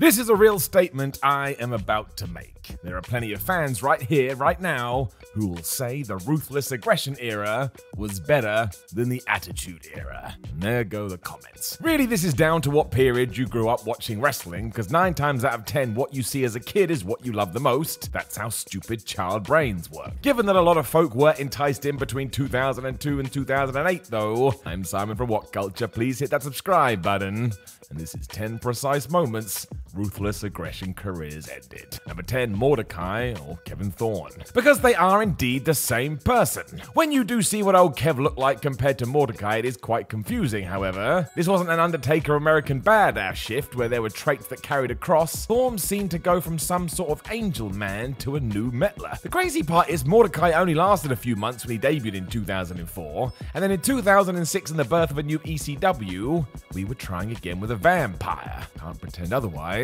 This is a real statement I am about to make. There are plenty of fans right here, right now, who will say the Ruthless Aggression era was better than the Attitude era. And there go the comments. Really, this is down to what period you grew up watching wrestling, because 9 times out of 10, what you see as a kid is what you love the most. That's how stupid child brains work. Given that a lot of folk were enticed in between 2002 and 2008, though, I'm Simon from What Culture. Please hit that subscribe button. And this is 10 precise moments Ruthless Aggression careers ended. Number 10, Mordecai or Kevin Thorne. Because they are indeed the same person. When you do see what old Kev looked like compared to Mordecai, it is quite confusing, however. This wasn't an Undertaker American Badass shift where there were traits that carried across. Thorne seemed to go from some sort of angel man to a new meddler. The crazy part is Mordecai only lasted a few months when he debuted in 2004, and then in 2006 in the birth of a new ECW, we were trying again with a vampire. Can't pretend otherwise.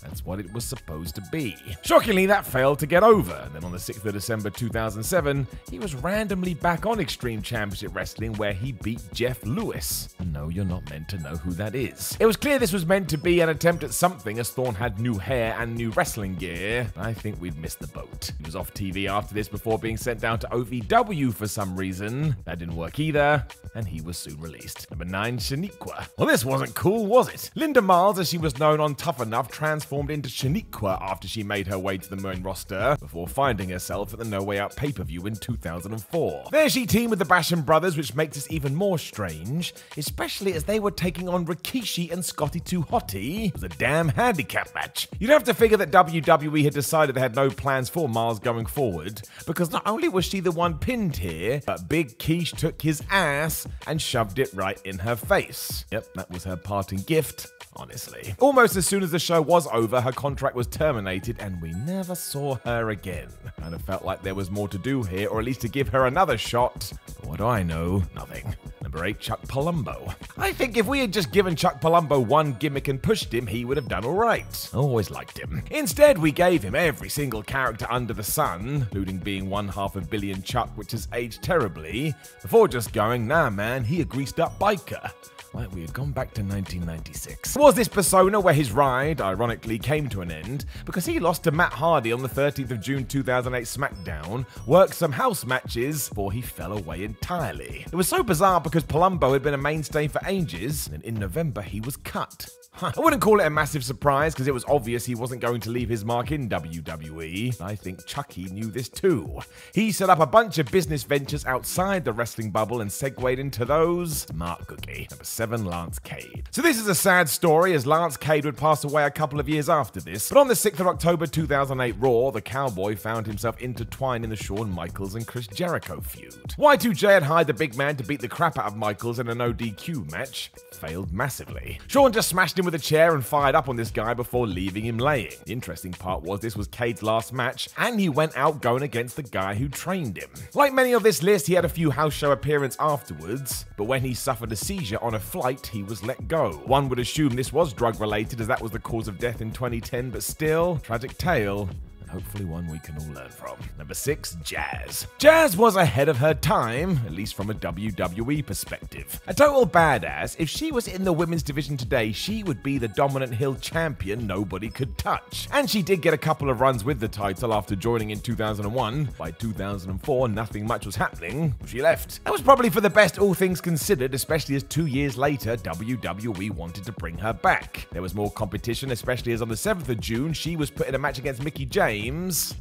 That's what it was supposed to be. Shockingly, that failed to get over. Then on the 6th of December 2007, he was randomly back on Extreme Championship Wrestling where he beat Jeff Lewis. No, you're not meant to know who that is. It was clear this was meant to be an attempt at something as Thorne had new hair and new wrestling gear. I think we'd missed the boat. He was off TV after this before being sent down to OVW for some reason. That didn't work either, and he was soon released. Number 9, Shanique. Well, this wasn't cool, was it? Linda Miles, as she was known on Tough Enough, transformed into Shanique after she made her way to the main roster before finding herself at the No Way Out pay-per-view in 2004. There she teamed with the Basham brothers, which makes this even more strange, especially as they were taking on Rikishi and Scotty 2 Hotty. It was a damn handicap match. You'd have to figure that WWE had decided they had no plans for Miles going forward, because not only was she the one pinned here, but Big Keish took his ass and shoved it right in her face. Yep, that was her parting gift. Honestly. Almost as soon as the show was over, her contract was terminated and we never saw her again. Kind of felt like there was more to do here, or at least to give her another shot. But what do I know? Nothing. Number 8, Chuck Palumbo. I think if we had just given Chuck Palumbo one gimmick and pushed him, he would have done alright. I always liked him. Instead, we gave him every single character under the sun, including being one half of Billy and Chuck, which has aged terribly, before just going, nah man, he a greased up biker. Like we had gone back to 1996. Was this persona where his ride, ironically, came to an end because he lost to Matt Hardy on the 13th of June 2008 SmackDown, worked some house matches before he fell away entirely. It was so bizarre because Palumbo had been a mainstay for ages, and in November he was cut. I wouldn't call it a massive surprise because it was obvious he wasn't going to leave his mark in WWE. I think Chucky knew this too. He set up a bunch of business ventures outside the wrestling bubble and segued into those. Smart cookie. Number 7, Lance Cade. So this is a sad story as Lance Cade would pass away a couple of years after this. But on the 6th of October 2008 Raw, the Cowboy found himself intertwined in the Shawn Michaels and Chris Jericho feud. Y2J had hired the big man to beat the crap out of Michaels in a no DQ match. Failed massively. Shawn just smashed him with a chair and fired up on this guy before leaving him laying. The interesting part was this was Cade's last match, and he went out going against the guy who trained him. Like many of this list, he had a few house show appearances afterwards, but when he suffered a seizure on a flight, he was let go. One would assume this was drug related as that was the cause of death in 2010, but still, tragic tale. Hopefully one we can all learn from. Number 6, Jazz. Jazz was ahead of her time, at least from a WWE perspective. A total badass. If she was in the women's division today, she would be the dominant heel champion nobody could touch. And she did get a couple of runs with the title after joining in 2001. By 2004, nothing much was happening. She left. That was probably for the best, all things considered, especially as 2 years later, WWE wanted to bring her back. There was more competition, especially as on the 7th of June, she was put in a match against Mickie James.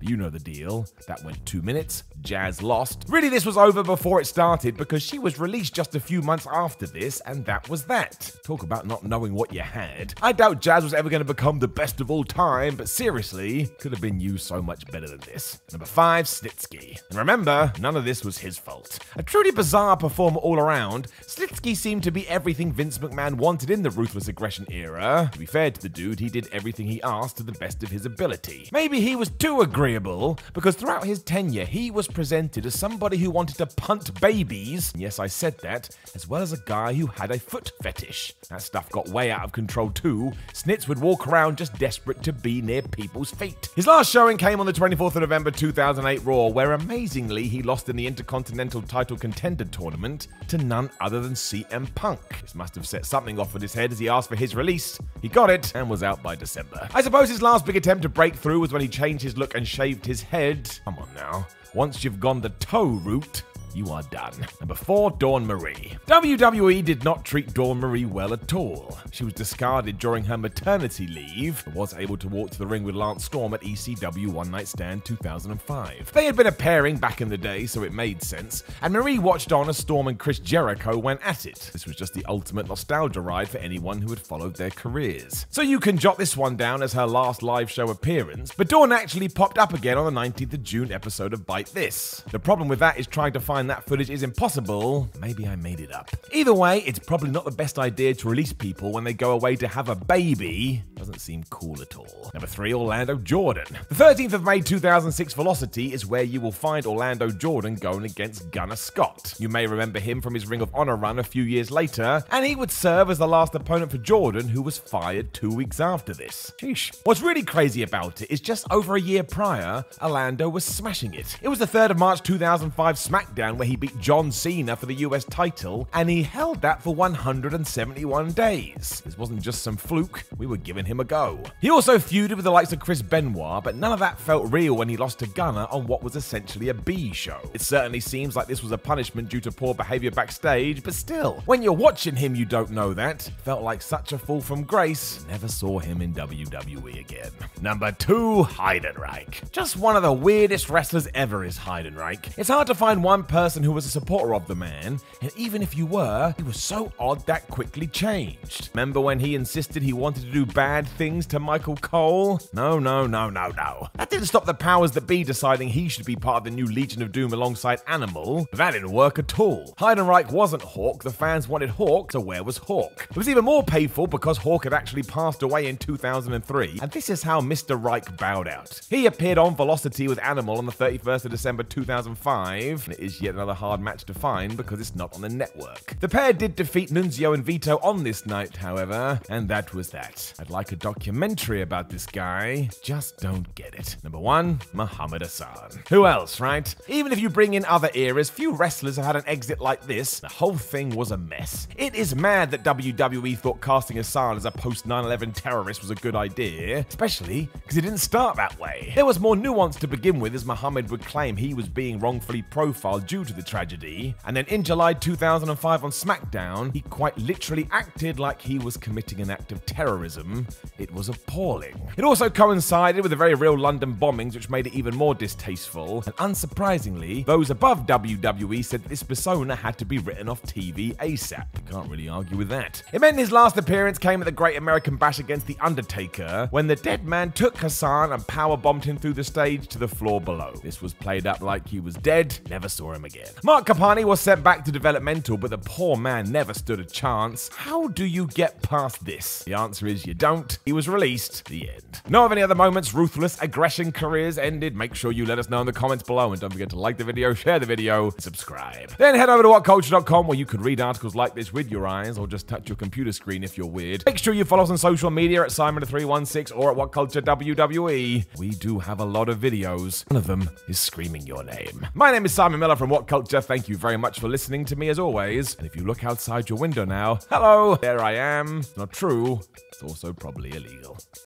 You know the deal. That went 2 minutes. Jazz lost. Really, this was over before it started because she was released just a few months after this, and that was that. Talk about not knowing what you had. I doubt Jazz was ever going to become the best of all time, but seriously, could have been used so much better than this. Number 5, Snitsky. And remember, none of this was his fault. A truly bizarre performer all around, Snitsky seemed to be everything Vince McMahon wanted in the Ruthless Aggression era. To be fair to the dude, he did everything he asked to the best of his ability. Maybe he was was too agreeable because throughout his tenure, he was presented as somebody who wanted to punt babies, yes, I said that, as well as a guy who had a foot fetish. That stuff got way out of control too. Snitz would walk around just desperate to be near people's feet. His last showing came on the 24th of November 2008 Raw, where amazingly he lost in the Intercontinental title contender tournament to none other than CM Punk. This must have set something off with his head as he asked for his release. He got it and was out by December. I suppose his last big attempt to break through was when he changed his look and shaved his head. Come on now. Once you've gone the toe route, you are done. Number 4, Dawn Marie. WWE did not treat Dawn Marie well at all. She was discarded during her maternity leave, but was able to walk to the ring with Lance Storm at ECW One Night Stand 2005. They had been a pairing back in the day, so it made sense, and Marie watched on as Storm and Chris Jericho went at it. This was just the ultimate nostalgia ride for anyone who had followed their careers. So you can jot this one down as her last live show appearance, but Dawn actually popped up again on the 19th of June episode of Bite This. The problem with that is trying to find that footage is impossible. Maybe I made it up. Either way, it's probably not the best idea to release people when they go away to have a baby. Doesn't seem cool at all. Number 3, Orlando Jordan. The 13th of May 2006 Velocity is where you will find Orlando Jordan going against Gunnar Scott. You may remember him from his Ring of Honor run a few years later, and he would serve as the last opponent for Jordan, who was fired 2 weeks after this. Sheesh. What's really crazy about it is just over a year prior, Orlando was smashing it. It was the 3rd of March 2005 SmackDown where he beat John Cena for the US title, and he held that for 171 days. This wasn't just some fluke, we were giving him a go. He also feuded with the likes of Chris Benoit, but none of that felt real when he lost to Gunnar on what was essentially a B show. It certainly seems like this was a punishment due to poor behavior backstage, but still, when you're watching him you don't know that. Felt like such a fall from grace. Never saw him in WWE again. Number 2, Heidenreich. Just one of the weirdest wrestlers ever is Heidenreich. It's hard to find one person who was a supporter of the man, and even if you were, he was so odd that quickly changed. Remember when he insisted he wanted to do bad things to Michael Cole? No. That didn't stop the powers that be deciding he should be part of the new Legion of Doom alongside Animal, but that didn't work at all. Heidenreich wasn't Hawk, the fans wanted Hawk, so where was Hawk? It was even more painful because Hawk had actually passed away in 2003, and this is how Mr. Reich bowed out. He appeared on Velocity with Animal on the 31st of December 2005, and it is yet another hard match to find because it's not on the network. The pair did defeat Nunzio and Vito on this night, however, and that was that. I'd like a documentary about this guy, just don't get it. Number 1, Muhammad Hassan. Who else, right? Even if you bring in other eras, few wrestlers have had an exit like this. The whole thing was a mess. It is mad that WWE thought casting Hassan as a post 9/11 terrorist was a good idea, especially because it didn't start that way. There was more nuance to begin with, as Muhammad would claim he was being wrongfully profiled due to the tragedy, and then in July 2005 on SmackDown, he quite literally acted like he was committing an act of terrorism. It was appalling. It also coincided with the very real London bombings, which made it even more distasteful, and unsurprisingly, those above WWE said that this persona had to be written off TV ASAP. Can't really argue with that. It meant his last appearance came at the Great American Bash against The Undertaker, when the dead man took Hassan and powerbombed him through the stage to the floor below. This was played up like he was dead, never saw him again. Mark Capani was sent back to developmental, but the poor man never stood a chance. How do you get past this? The answer is you don't. He was released. The end. Know of any other moments Ruthless aggression careers ended? Make sure you let us know in the comments below, and don't forget to like the video, share the video, subscribe. Then head over to whatculture.com where you could read articles like this with your eyes, or just touch your computer screen if you're weird. Make sure you follow us on social media at Simon316 or at WhatCultureWWE. We do have a lot of videos. One of them is screaming your name. My name is Simon Miller from What Culture. Thank you very much for listening to me as always. And if you look outside your window now, hello, there I am. It's not true. It's also probably illegal.